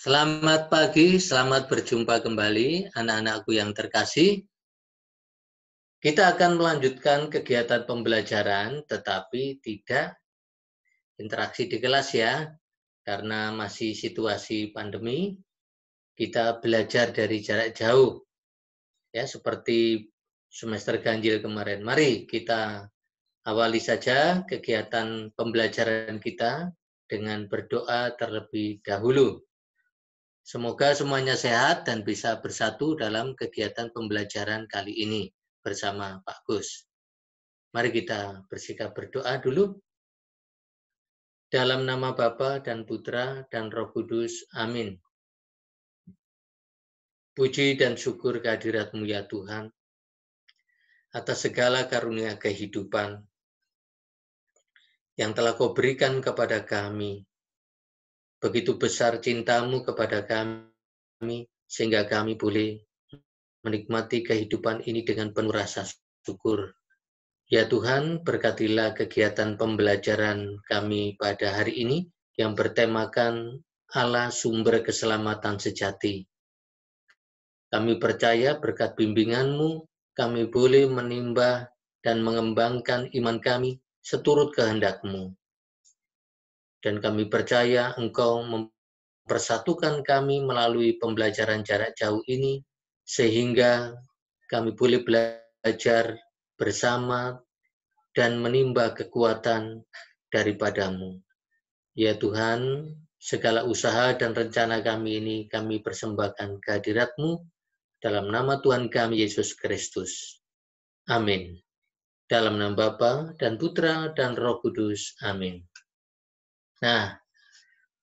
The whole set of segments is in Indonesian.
Selamat pagi, selamat berjumpa kembali anak-anakku yang terkasih. Kita akan melanjutkan kegiatan pembelajaran, tetapi tidak interaksi di kelas ya, karena masih situasi pandemi. Kita belajar dari jarak jauh, ya seperti semester ganjil kemarin. Mari kita awali saja kegiatan pembelajaran kita dengan berdoa terlebih dahulu. Semoga semuanya sehat dan bisa bersatu dalam kegiatan pembelajaran kali ini bersama Pak Gus. Mari kita bersikap berdoa dulu. Dalam nama Bapa dan Putra dan Roh Kudus. Amin. Puji dan syukur kehadirat-Mu ya Tuhan, atas segala karunia kehidupan yang telah Kau berikan kepada kami. Begitu besar cinta-Mu kepada kami, sehingga kami boleh menikmati kehidupan ini dengan penuh rasa syukur. Ya Tuhan, berkatilah kegiatan pembelajaran kami pada hari ini yang bertemakan Allah sumber keselamatan sejati. Kami percaya berkat bimbingan-Mu, kami boleh menimba dan mengembangkan iman kami seturut kehendak-Mu. Dan kami percaya Engkau mempersatukan kami melalui pembelajaran jarak jauh ini, sehingga kami boleh belajar bersama dan menimba kekuatan daripada-Mu. Ya Tuhan, segala usaha dan rencana kami ini kami persembahkan kehadirat-Mu dalam nama Tuhan kami Yesus Kristus. Amin. Dalam nama Bapa dan Putra dan Roh Kudus. Amin. Nah,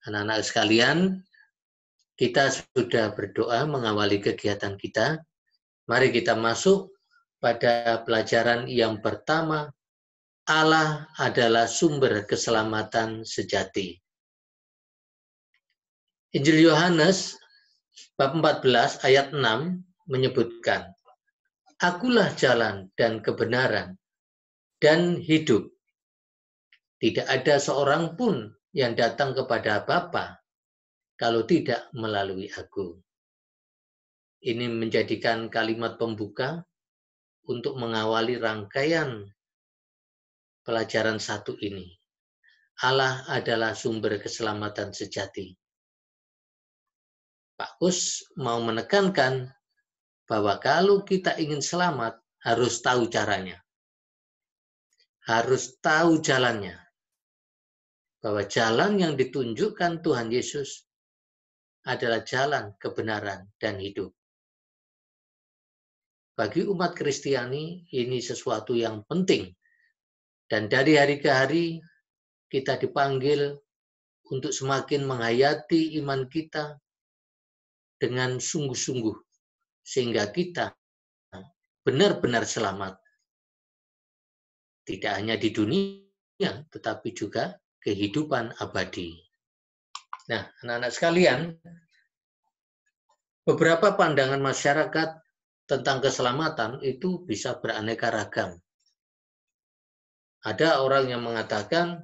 anak-anak sekalian, kita sudah berdoa mengawali kegiatan kita. Mari kita masuk pada pelajaran yang pertama, Allah adalah sumber keselamatan sejati. Injil Yohanes bab 14 ayat 6 menyebutkan, Akulah jalan dan kebenaran dan hidup. Tidak ada seorang pun yang datang kepada Bapa kalau tidak melalui aku. Ini menjadikan kalimat pembuka untuk mengawali rangkaian pelajaran satu ini. Allah adalah sumber keselamatan sejati. Pak Kus mau menekankan bahwa kalau kita ingin selamat, harus tahu caranya. Harus tahu jalannya. Bahwa jalan yang ditunjukkan Tuhan Yesus adalah jalan kebenaran dan hidup. Bagi umat Kristiani, ini sesuatu yang penting. Dan dari hari ke hari, kita dipanggil untuk semakin menghayati iman kita dengan sungguh-sungguh, sehingga kita benar-benar selamat. Tidak hanya di dunia, tetapi juga kehidupan abadi. Nah, anak-anak sekalian, beberapa pandangan masyarakat tentang keselamatan itu bisa beraneka ragam. Ada orang yang mengatakan,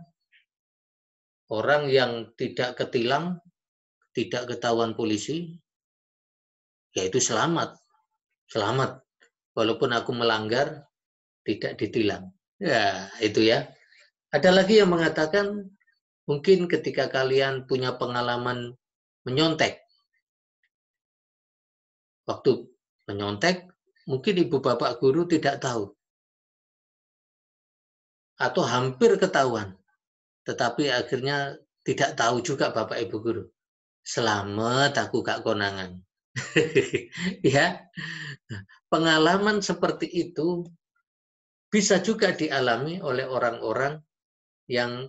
orang yang tidak ketilang, tidak ketahuan polisi, yaitu selamat. Selamat. Walaupun aku melanggar, tidak ditilang. Ya, itu ya. Ada lagi yang mengatakan, mungkin ketika kalian punya pengalaman menyontek, waktu menyontek, mungkin ibu bapak guru tidak tahu. Atau hampir ketahuan. Tetapi akhirnya tidak tahu juga bapak ibu guru. Selamat aku gak konangan. Ya, pengalaman seperti itu bisa juga dialami oleh orang-orang yang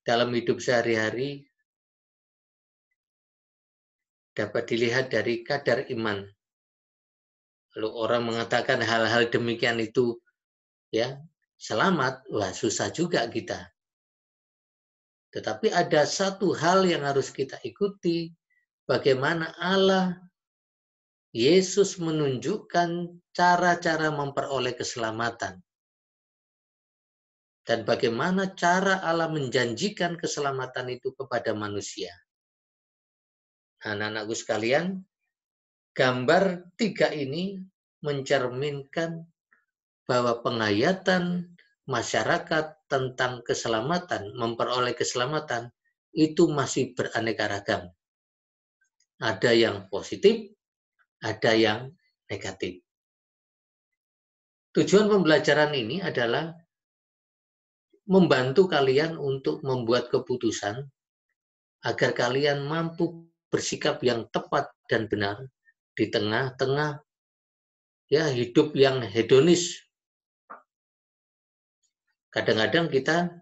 dalam hidup sehari-hari dapat dilihat dari kadar iman. Lalu orang mengatakan hal-hal demikian itu ya selamat, wah susah juga kita. Tetapi ada satu hal yang harus kita ikuti, bagaimana Allah, Yesus menunjukkan cara-cara memperoleh keselamatan. Dan bagaimana cara Allah menjanjikan keselamatan itu kepada manusia. Anak-anakku sekalian, gambar 3 ini mencerminkan bahwa penghayatan masyarakat tentang keselamatan, memperoleh keselamatan, itu masih beraneka ragam. Ada yang positif, ada yang negatif. Tujuan pembelajaran ini adalah membantu kalian untuk membuat keputusan agar kalian mampu bersikap yang tepat dan benar di tengah-tengah ya hidup yang hedonis. Kadang-kadang kita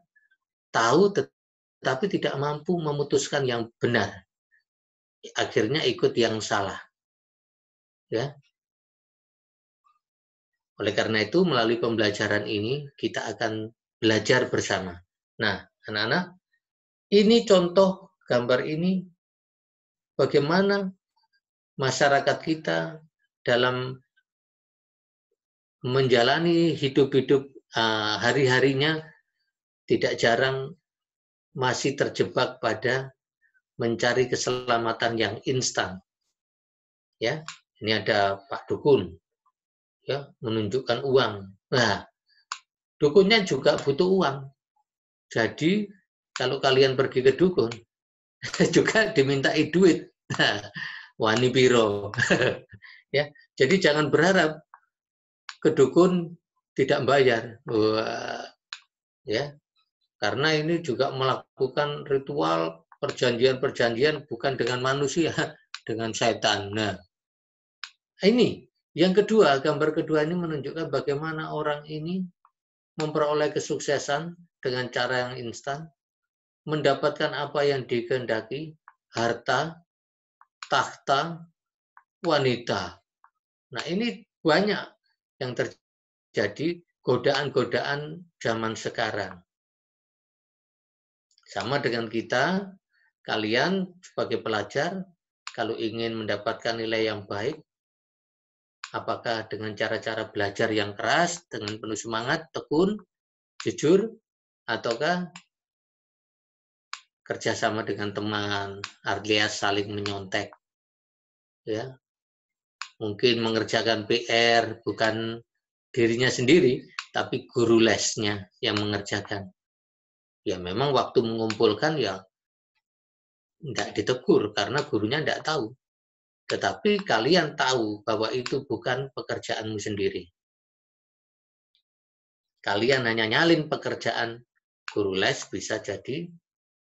tahu tetapi tidak mampu memutuskan yang benar. Akhirnya ikut yang salah. Ya. Oleh karena itu, melalui pembelajaran ini kita akan belajar bersama. Nah, anak-anak, ini contoh gambar ini bagaimana masyarakat kita dalam menjalani hidup-hidup hari-harinya tidak jarang masih terjebak pada mencari keselamatan yang instan. Ya, ini ada Pak Dukun, ya, menunjukkan uang. Nah, dukunnya juga butuh uang. Jadi, kalau kalian pergi ke dukun, juga dimintai duit. Wani piro. Ya, jadi jangan berharap ke dukun tidak bayar. Wah, ya, karena ini juga melakukan ritual perjanjian-perjanjian bukan dengan manusia, dengan setan. Nah, ini yang kedua, gambar kedua ini menunjukkan bagaimana orang ini memperoleh kesuksesan dengan cara yang instan, mendapatkan apa yang dikehendaki, harta, tahta, wanita. Nah, ini banyak yang terjadi godaan-godaan zaman sekarang. Sama dengan kita, kalian sebagai pelajar, kalau ingin mendapatkan nilai yang baik, apakah dengan cara-cara belajar yang keras, dengan penuh semangat, tekun, jujur, ataukah kerjasama dengan teman, alias saling menyontek, ya, mungkin mengerjakan PR bukan dirinya sendiri, tapi guru lesnya yang mengerjakan. Ya memang waktu mengumpulkan ya tidak ditegur karena gurunya tidak tahu. Tetapi kalian tahu bahwa itu bukan pekerjaanmu sendiri. Kalian hanya nyalin pekerjaan guru les bisa jadi,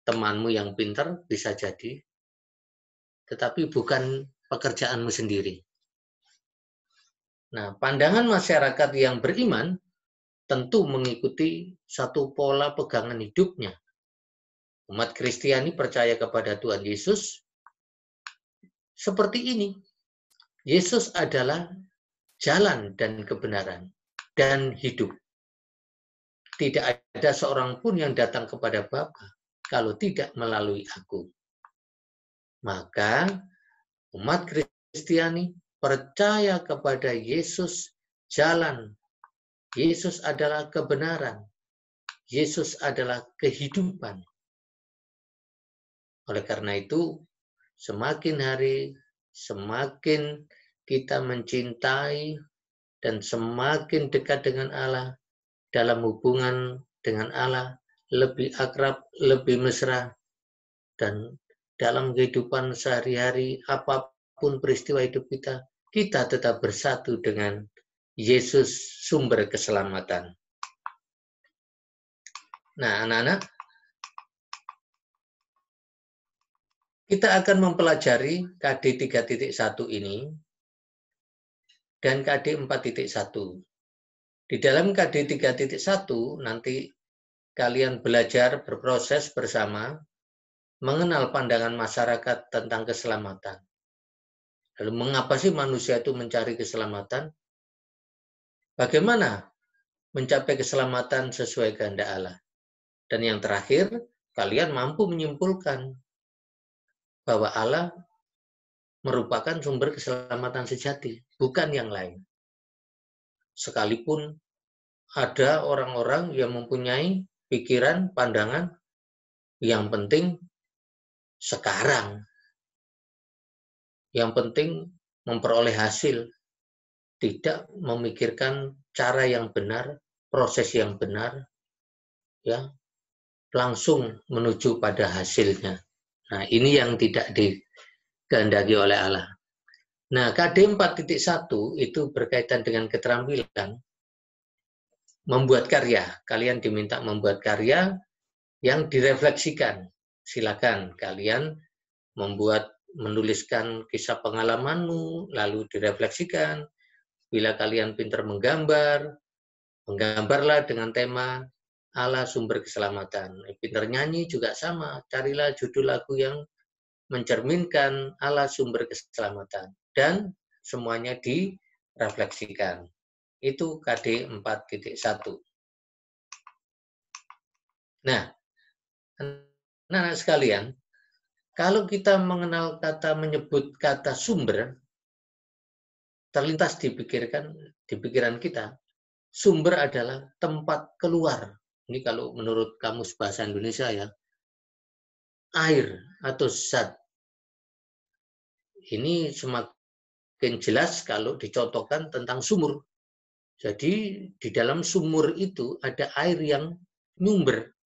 temanmu yang pintar bisa jadi, tetapi bukan pekerjaanmu sendiri. Nah, pandangan masyarakat yang beriman tentu mengikuti satu pola pegangan hidupnya. Umat Kristiani percaya kepada Tuhan Yesus seperti ini. Yesus adalah jalan dan kebenaran dan hidup. Tidak ada seorang pun yang datang kepada Bapa kalau tidak melalui aku. Maka umat Kristiani percaya kepada Yesus jalan. Yesus adalah kebenaran. Yesus adalah kehidupan. Oleh karena itu, semakin hari, semakin kita mencintai dan semakin dekat dengan Allah, dalam hubungan dengan Allah, lebih akrab, lebih mesra, dan dalam kehidupan sehari-hari, apapun peristiwa hidup kita, kita tetap bersatu dengan Yesus, sumber keselamatan. Nah, anak-anak, kita akan mempelajari KD 3.1 ini dan KD 4.1. Di dalam KD 3.1 nanti kalian belajar berproses bersama mengenal pandangan masyarakat tentang keselamatan. Lalu mengapa sih manusia itu mencari keselamatan? Bagaimana mencapai keselamatan sesuai kehendak Allah? Dan yang terakhir, kalian mampu menyimpulkan bahwa Allah merupakan sumber keselamatan sejati, bukan yang lain. Sekalipun ada orang-orang yang mempunyai pikiran, pandangan, yang penting sekarang. Yang penting memperoleh hasil, tidak memikirkan cara yang benar, proses yang benar, ya, langsung menuju pada hasilnya. Nah, ini yang tidak dikehendaki oleh Allah. Nah, KD 4.1 itu berkaitan dengan keterampilan membuat karya. Kalian diminta membuat karya yang direfleksikan. Silakan kalian menuliskan kisah pengalamanmu, lalu direfleksikan. Bila kalian pintar menggambar, menggambarlah dengan tema Allah sumber keselamatan. Pintar nyanyi juga sama, carilah judul lagu yang mencerminkan Allah sumber keselamatan. Dan semuanya direfleksikan. Itu KD 4.1. Nah, anak-anak sekalian, kalau kita mengenal kata, menyebut kata sumber, terlintas di pikiran kita, sumber adalah tempat keluar. Ini kalau menurut Kamus Bahasa Indonesia ya, air atau zat. Ini semakin jelas kalau dicontohkan tentang sumur. Jadi di dalam sumur itu ada air yang nyumber,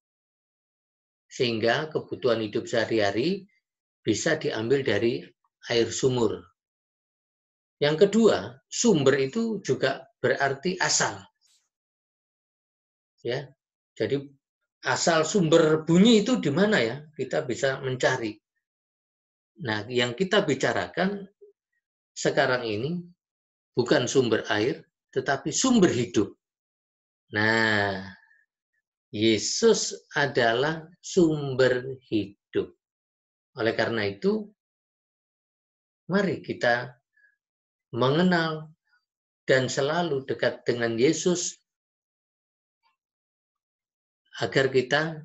sehingga kebutuhan hidup sehari-hari bisa diambil dari air sumur. Yang kedua, sumber itu juga berarti asal. Ya. Jadi asal sumber bunyi itu di mana ya? Kita bisa mencari. Nah, yang kita bicarakan sekarang ini bukan sumber air, tetapi sumber hidup. Nah, Yesus adalah sumber hidup. Oleh karena itu, mari kita mengenal dan selalu dekat dengan Yesus agar kita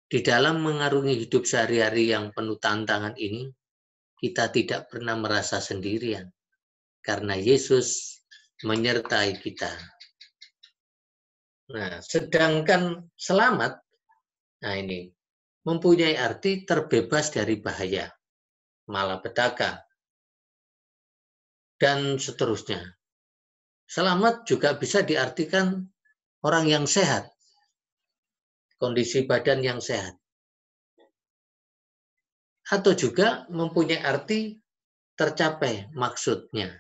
di dalam mengarungi hidup sehari-hari yang penuh tantangan ini, kita tidak pernah merasa sendirian. Karena Yesus menyertai kita. Nah, sedangkan selamat, nah ini, mempunyai arti terbebas dari bahaya, malapetaka, dan seterusnya. Selamat juga bisa diartikan orang yang sehat, kondisi badan yang sehat. Atau juga mempunyai arti tercapai maksudnya.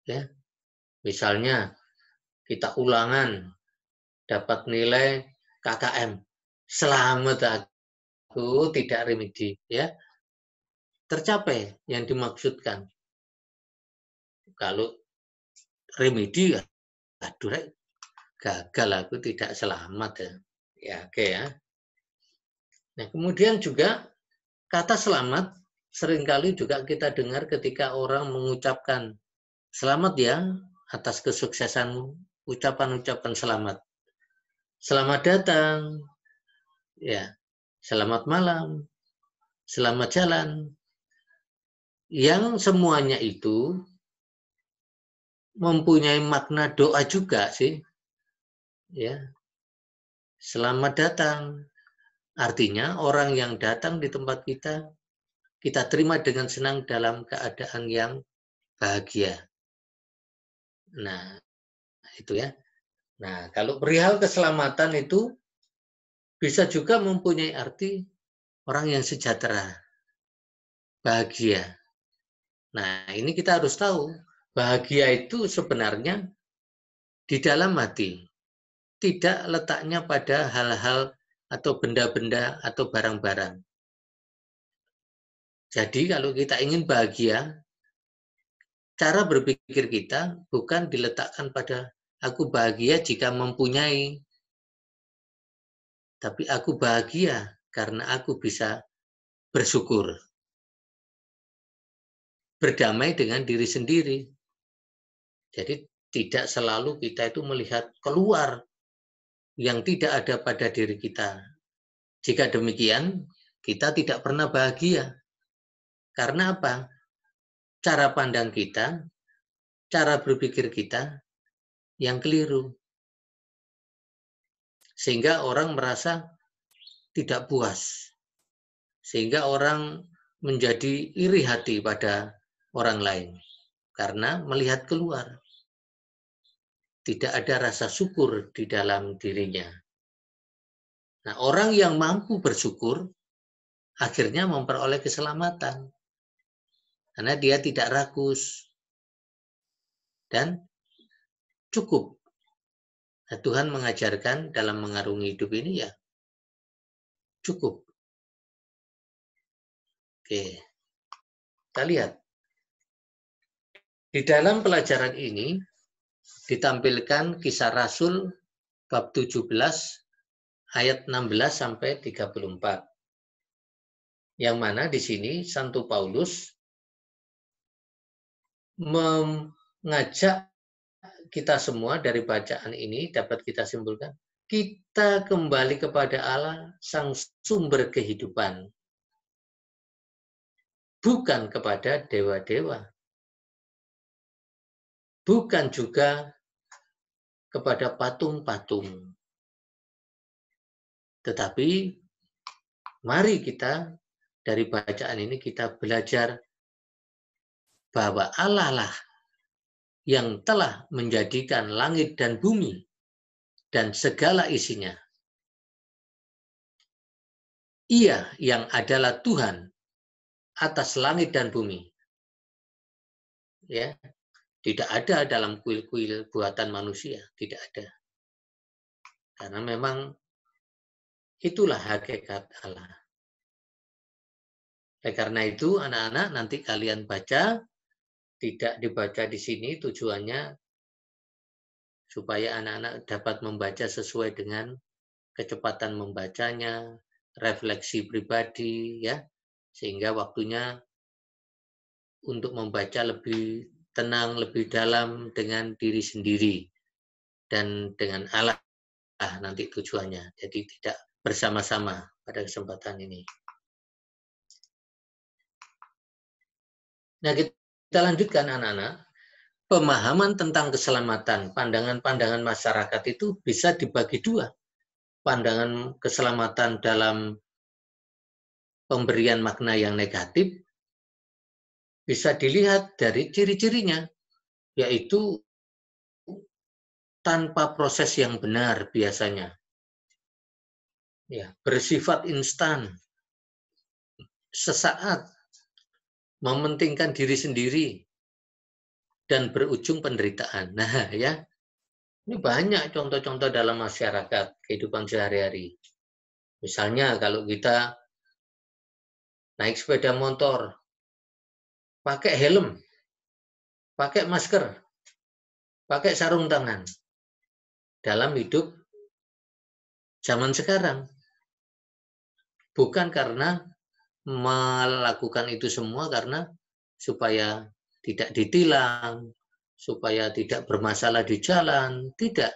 Ya. Misalnya kita ulangan dapat nilai KKM. Selamat aku tidak remedi, ya. Tercapai yang dimaksudkan. Kalau remedi, aduh, gagal aku tidak selamat ya. Ya, oke ya. Nah, kemudian juga kata selamat seringkali juga kita dengar ketika orang mengucapkan selamat ya atas kesuksesanmu, ucapan-ucapan selamat. Selamat datang, ya, selamat malam, selamat jalan. Yang semuanya itu mempunyai makna doa juga sih. Ya. Selamat datang. Artinya orang yang datang di tempat kita terima dengan senang dalam keadaan yang bahagia. Nah, itu ya. Nah, kalau perihal keselamatan itu bisa juga mempunyai arti orang yang sejahtera, bahagia. Nah, ini kita harus tahu, bahagia itu sebenarnya di dalam hati. Tidak letaknya pada hal-hal atau benda-benda atau barang-barang. Jadi kalau kita ingin bahagia, cara berpikir kita bukan diletakkan pada aku bahagia jika mempunyai, tapi aku bahagia karena aku bisa bersyukur. Berdamai dengan diri sendiri. Jadi tidak selalu kita itu melihat keluar yang tidak ada pada diri kita. Jika demikian, kita tidak pernah bahagia. Karena apa? Cara pandang kita, cara berpikir kita yang keliru. Sehingga orang merasa tidak puas. Sehingga orang menjadi iri hati pada orang lain karena melihat keluar. Tidak ada rasa syukur di dalam dirinya. Nah, orang yang mampu bersyukur akhirnya memperoleh keselamatan karena dia tidak rakus dan cukup. Nah, Tuhan mengajarkan dalam mengarungi hidup ini ya cukup. Oke, kita lihat. Di dalam pelajaran ini ditampilkan kisah Rasul bab 17 ayat 16 sampai 34. Yang mana di sini Santo Paulus mengajak kita semua dari bacaan ini dapat kita simpulkan, kita kembali kepada Allah sang sumber kehidupan, bukan kepada dewa-dewa, bukan juga kepada patung-patung. Tetapi mari kita dari bacaan ini kita belajar bahwa Allah lah yang telah menjadikan langit dan bumi dan segala isinya. Ia yang adalah Tuhan atas langit dan bumi. Ya, tidak ada dalam kuil-kuil buatan manusia, tidak ada. Karena memang itulah hakikat Allah. Karena itu anak-anak nanti kalian baca, tidak dibaca di sini tujuannya supaya anak-anak dapat membaca sesuai dengan kecepatan membacanya, refleksi pribadi ya, sehingga waktunya untuk membaca lebih tenang, lebih dalam dengan diri sendiri dan dengan Allah nanti tujuannya. Jadi tidak bersama-sama pada kesempatan ini. Nah, kita lanjutkan anak-anak. Pemahaman tentang keselamatan, pandangan-pandangan masyarakat itu bisa dibagi dua. Pandangan keselamatan dalam pemberian makna yang negatif bisa dilihat dari ciri-cirinya, yaitu tanpa proses yang benar biasanya. Ya, bersifat instan, sesaat, mementingkan diri sendiri, dan berujung penderitaan. Nah, ya, ini banyak contoh-contoh dalam masyarakat, kehidupan sehari-hari. Misalnya kalau kita naik sepeda motor, pakai helm, pakai masker, pakai sarung tangan. Dalam hidup zaman sekarang. Bukan karena melakukan itu semua karena supaya tidak ditilang, supaya tidak bermasalah di jalan. Tidak.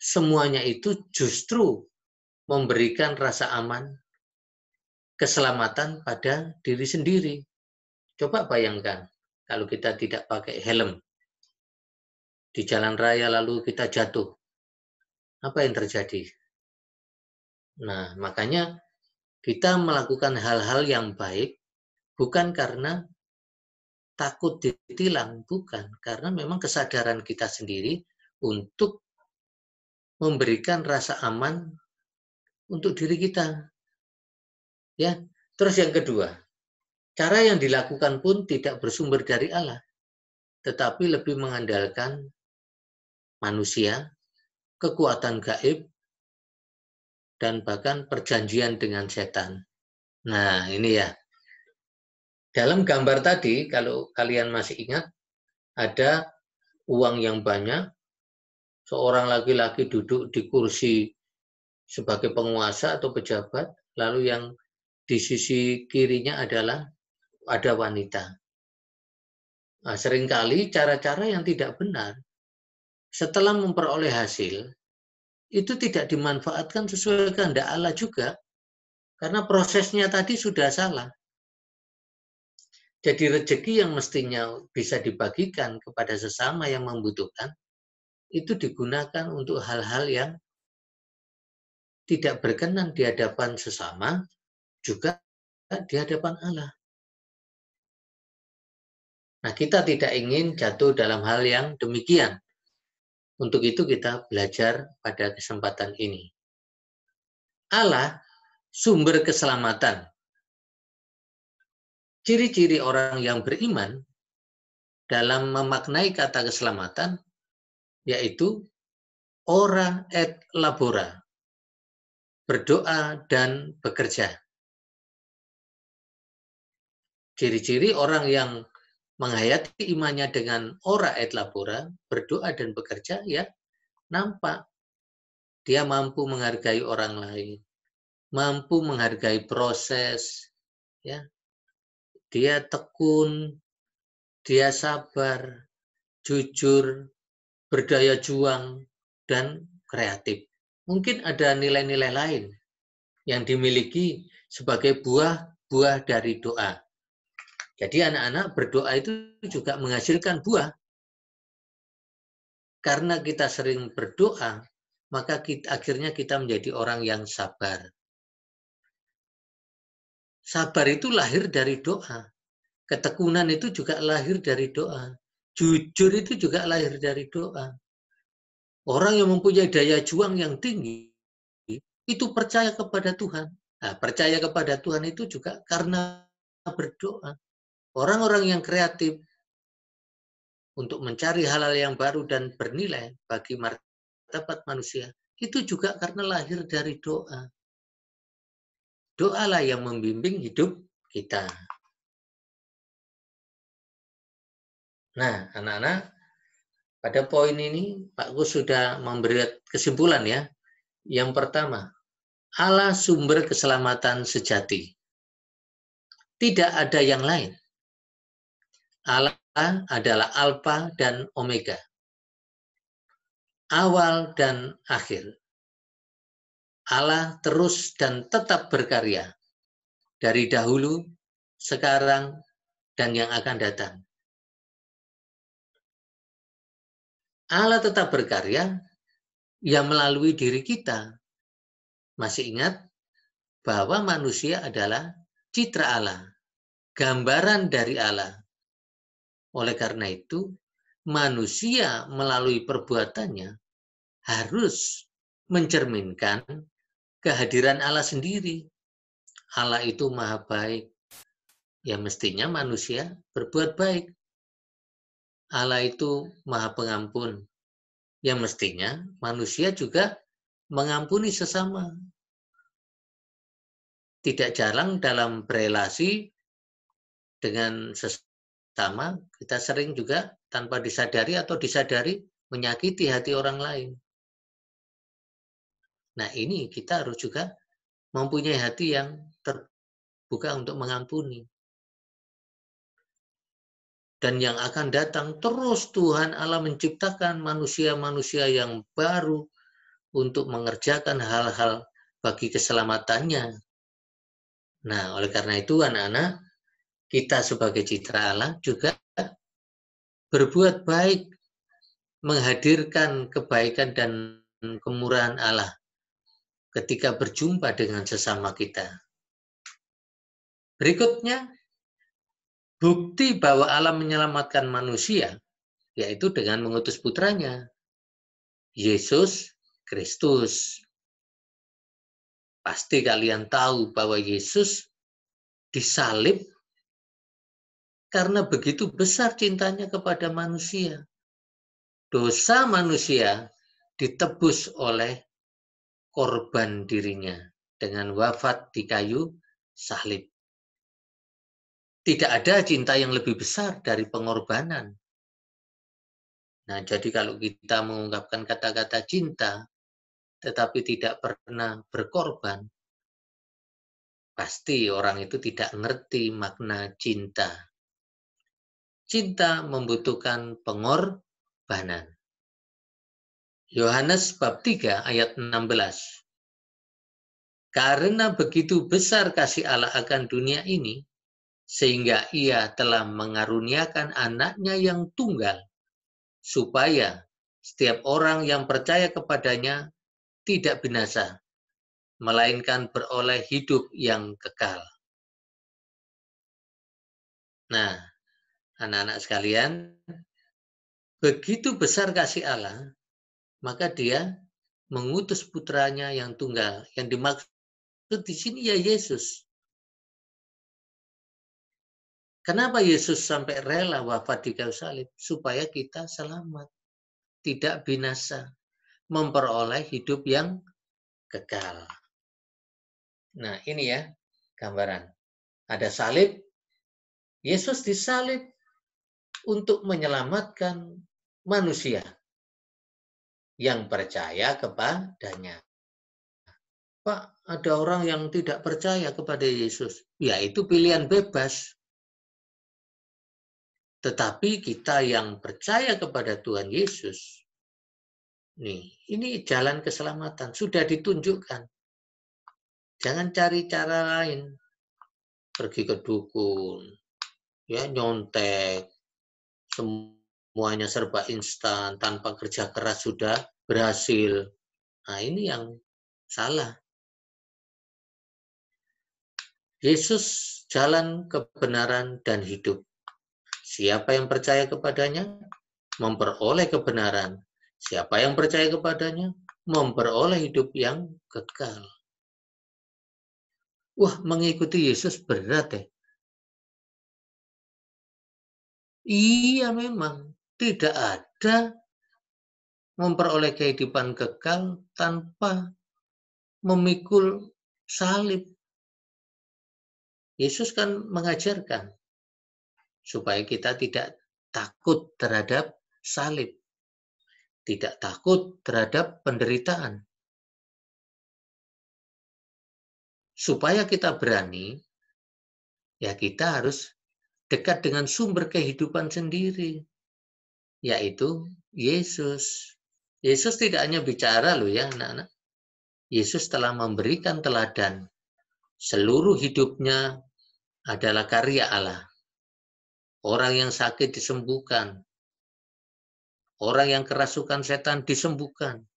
Semuanya itu justru memberikan rasa aman, keselamatan pada diri sendiri. Coba bayangkan, kalau kita tidak pakai helm di jalan raya lalu kita jatuh, apa yang terjadi? Nah, makanya kita melakukan hal-hal yang baik bukan karena takut ditilang, bukan. Karena memang kesadaran kita sendiri untuk memberikan rasa aman untuk diri kita. Ya. Terus yang kedua, cara yang dilakukan pun tidak bersumber dari Allah, tetapi lebih mengandalkan manusia, kekuatan gaib, dan bahkan perjanjian dengan setan. Nah, ini ya. Dalam gambar tadi, kalau kalian masih ingat, ada uang yang banyak, seorang laki-laki duduk di kursi sebagai penguasa atau pejabat, lalu yang di sisi kirinya adalah ada wanita. Nah, seringkali cara-cara yang tidak benar, setelah memperoleh hasil, itu tidak dimanfaatkan sesuai kehendak Allah juga, karena prosesnya tadi sudah salah. Jadi rezeki yang mestinya bisa dibagikan kepada sesama yang membutuhkan, itu digunakan untuk hal-hal yang tidak berkenan di hadapan sesama, juga di hadapan Allah. Nah, kita tidak ingin jatuh dalam hal yang demikian. Untuk itu kita belajar pada kesempatan ini. Allah, sumber keselamatan. Ciri-ciri orang yang beriman dalam memaknai kata keselamatan, yaitu ora et labora, berdoa dan bekerja. Ciri-ciri orang yang menghayati imannya dengan ora et labora, berdoa dan bekerja, ya nampak dia mampu menghargai orang lain, mampu menghargai proses, ya. Dia tekun, dia sabar, jujur, berdaya juang, dan kreatif. Mungkin ada nilai-nilai lain yang dimiliki sebagai buah-buah dari doa. Jadi anak-anak, berdoa itu juga menghasilkan buah. Karena kita sering berdoa, maka akhirnya kita menjadi orang yang sabar. Sabar itu lahir dari doa. Ketekunan itu juga lahir dari doa. Jujur itu juga lahir dari doa. Orang yang mempunyai daya juang yang tinggi, itu percaya kepada Tuhan. Nah, percaya kepada Tuhan itu juga karena berdoa. Orang-orang yang kreatif untuk mencari hal-hal yang baru dan bernilai bagi martabat manusia, itu juga karena lahir dari doa. Doalah yang membimbing hidup kita. Nah, anak-anak, pada poin ini Pak Gus sudah memberi kesimpulan ya. Yang pertama, Allah sumber keselamatan sejati. Tidak ada yang lain. Allah adalah Alfa dan Omega. Awal dan akhir. Allah terus dan tetap berkarya. Dari dahulu, sekarang, dan yang akan datang. Allah tetap berkarya yang melalui diri kita. Masih ingat bahwa manusia adalah citra Allah, gambaran dari Allah. Oleh karena itu, manusia melalui perbuatannya harus mencerminkan kehadiran Allah sendiri. Allah itu maha baik. Ya mestinya manusia berbuat baik. Allah itu maha pengampun. Ya mestinya manusia juga mengampuni sesama. Tidak jarang dalam berelasi dengan sesama, kita sering juga tanpa disadari atau disadari menyakiti hati orang lain. Nah ini kita harus juga mempunyai hati yang terbuka untuk mengampuni. Dan yang akan datang terus Tuhan Allah menciptakan manusia-manusia yang baru untuk mengerjakan hal-hal bagi keselamatannya. Nah, oleh karena itu anak-anak, kita sebagai citra Allah juga berbuat baik, menghadirkan kebaikan dan kemurahan Allah ketika berjumpa dengan sesama kita. Berikutnya, bukti bahwa Allah menyelamatkan manusia, yaitu dengan mengutus putranya, Yesus Kristus. Pasti kalian tahu bahwa Yesus disalib karena begitu besar cintanya kepada manusia. Dosa manusia ditebus oleh korban dirinya dengan wafat di kayu salib. Tidak ada cinta yang lebih besar dari pengorbanan. Nah, jadi kalau kita mengungkapkan kata-kata cinta, tetapi tidak pernah berkorban, pasti orang itu tidak ngerti makna cinta. Cinta membutuhkan pengorbanan. Yohanes bab 3 ayat 16. Karena begitu besar kasih Allah akan dunia ini, sehingga ia telah mengaruniakan anaknya yang tunggal, supaya setiap orang yang percaya kepadanya tidak binasa, melainkan beroleh hidup yang kekal. Nah, anak-anak sekalian, begitu besar kasih Allah, maka dia mengutus putranya yang tunggal. Yang dimaksud di sini ya Yesus. Kenapa Yesus sampai rela wafat di kayu salib? Supaya kita selamat, tidak binasa, memperoleh hidup yang kekal. Nah, ini ya gambaran. Ada salib, Yesus disalib untuk menyelamatkan manusia yang percaya kepadanya. Pak, ada orang yang tidak percaya kepada Yesus. Ya, itu pilihan bebas. Tetapi kita yang percaya kepada Tuhan Yesus, nih, ini jalan keselamatan. Sudah ditunjukkan. Jangan cari cara lain. Pergi ke dukun, ya nyontek, semuanya serba instan, tanpa kerja keras sudah berhasil. Nah, ini yang salah. Yesus jalan kebenaran dan hidup. Siapa yang percaya kepadanya, memperoleh kebenaran. Siapa yang percaya kepadanya, memperoleh hidup yang kekal. Wah, mengikuti Yesus berat ya. Iya memang, tidak ada memperoleh kehidupan kekal tanpa memikul salib. Yesus kan mengajarkan supaya kita tidak takut terhadap salib, tidak takut terhadap penderitaan. Supaya kita berani, ya kita harus dekat dengan sumber kehidupan sendiri, yaitu Yesus. Yesus tidak hanya bicara loh ya anak-anak. Yesus telah memberikan teladan. Seluruh hidupnya adalah karya Allah. Orang yang sakit disembuhkan. Orang yang kerasukan setan disembuhkan.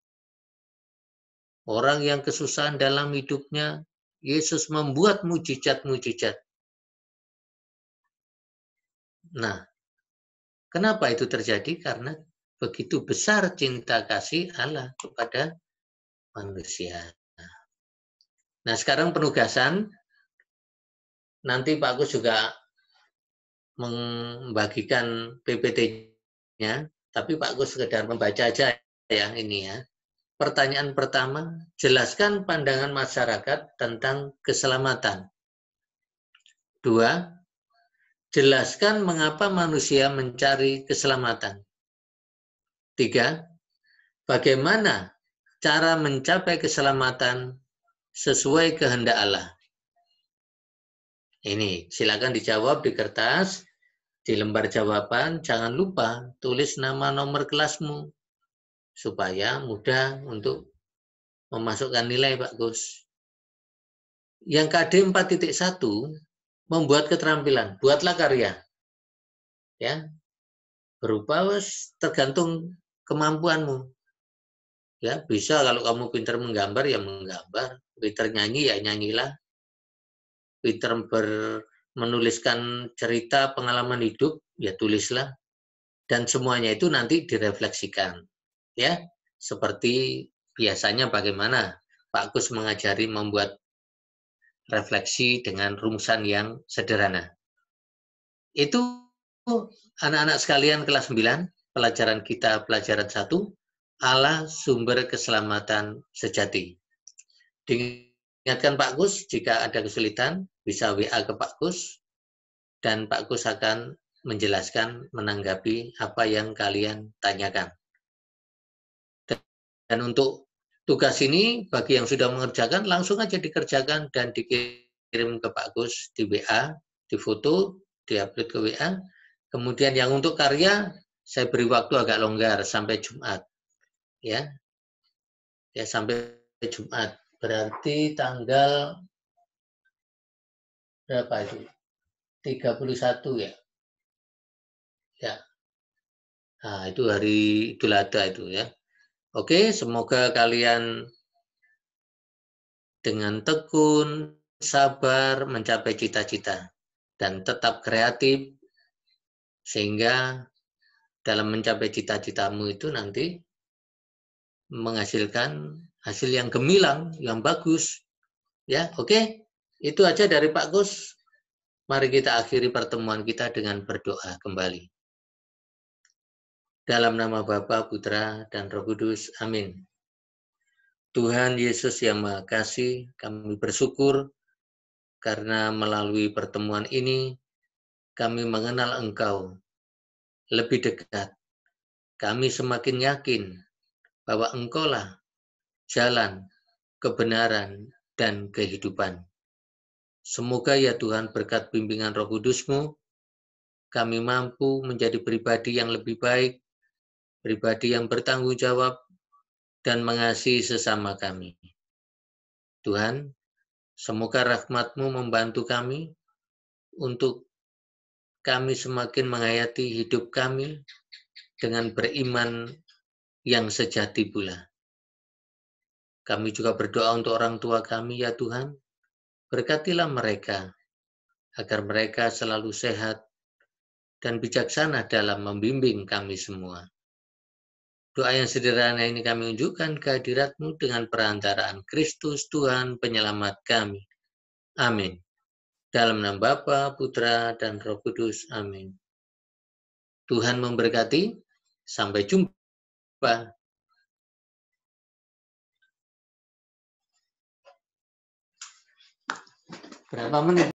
Orang yang kesusahan dalam hidupnya, Yesus membuat mujizat-mujizat. Nah, kenapa itu terjadi? Karena begitu besar cinta kasih Allah kepada manusia. Nah, sekarang penugasan. Nanti Pak Agus juga membagikan PPT-nya, tapi Pak Agus sekedar membaca aja ya ini ya. Pertanyaan pertama, jelaskan pandangan masyarakat tentang keselamatan. 2, jelaskan mengapa manusia mencari keselamatan. 3, bagaimana cara mencapai keselamatan sesuai kehendak Allah. Ini, silakan dijawab di kertas, di lembar jawaban. Jangan lupa tulis nama nomor kelasmu, supaya mudah untuk memasukkan nilai Pak Gus. Yang KD 4.1 membuat keterampilan, buatlah karya. Ya. Berupa tergantung kemampuanmu. Ya, bisa kalau kamu pintar menggambar ya menggambar, pintar nyanyi ya nyanyilah. Pintar menuliskan cerita pengalaman hidup ya tulislah. Dan semuanya itu nanti direfleksikan. Ya, seperti biasanya bagaimana Pak Gus mengajari membuat refleksi dengan rumusan yang sederhana. Itu anak-anak sekalian kelas 9, pelajaran kita pelajaran 1, Allah sumber keselamatan sejati. Diingatkan Pak Gus, jika ada kesulitan bisa WA ke Pak Gus dan Pak Gus akan menjelaskan, menanggapi apa yang kalian tanyakan. Dan untuk tugas ini, bagi yang sudah mengerjakan, langsung aja dikerjakan dan dikirim ke Pak Gus di WA, difoto, diupload ke WA. Kemudian yang untuk karya, saya beri waktu agak longgar sampai Jumat. Ya, sampai Jumat. Berarti tanggal berapa itu? 31 ya. Ya. Nah, itu hari Idul Adha itu ya. Oke, semoga kalian dengan tekun, sabar mencapai cita-cita dan tetap kreatif Sehingga dalam mencapai cita-citamu itu nanti menghasilkan hasil yang gemilang, yang bagus. Ya, oke. Itu aja dari Pak Gus. Mari kita akhiri pertemuan kita dengan berdoa kembali. Dalam nama Bapa, Putra, dan Roh Kudus. Amin. Tuhan Yesus yang Maha Kasih, kami bersyukur karena melalui pertemuan ini kami mengenal Engkau lebih dekat. Kami semakin yakin bahwa Engkaulah jalan, kebenaran, dan kehidupan. Semoga ya Tuhan berkat bimbingan Roh Kudus-Mu, kami mampu menjadi pribadi yang lebih baik, pribadi yang bertanggung jawab, dan mengasihi sesama kami. Tuhan, semoga rahmat-Mu membantu kami untuk kami semakin menghayati hidup kami dengan beriman yang sejati pula. Kami juga berdoa untuk orang tua kami ya Tuhan, berkatilah mereka, agar mereka selalu sehat dan bijaksana dalam membimbing kami semua. Doa yang sederhana ini kami unjukkan kehadirat-Mu dengan perantaraan Kristus Tuhan Penyelamat kami. Amin. Dalam nama Bapa, Putra, dan Roh Kudus. Amin. Tuhan memberkati. Sampai jumpa. Berapa menit?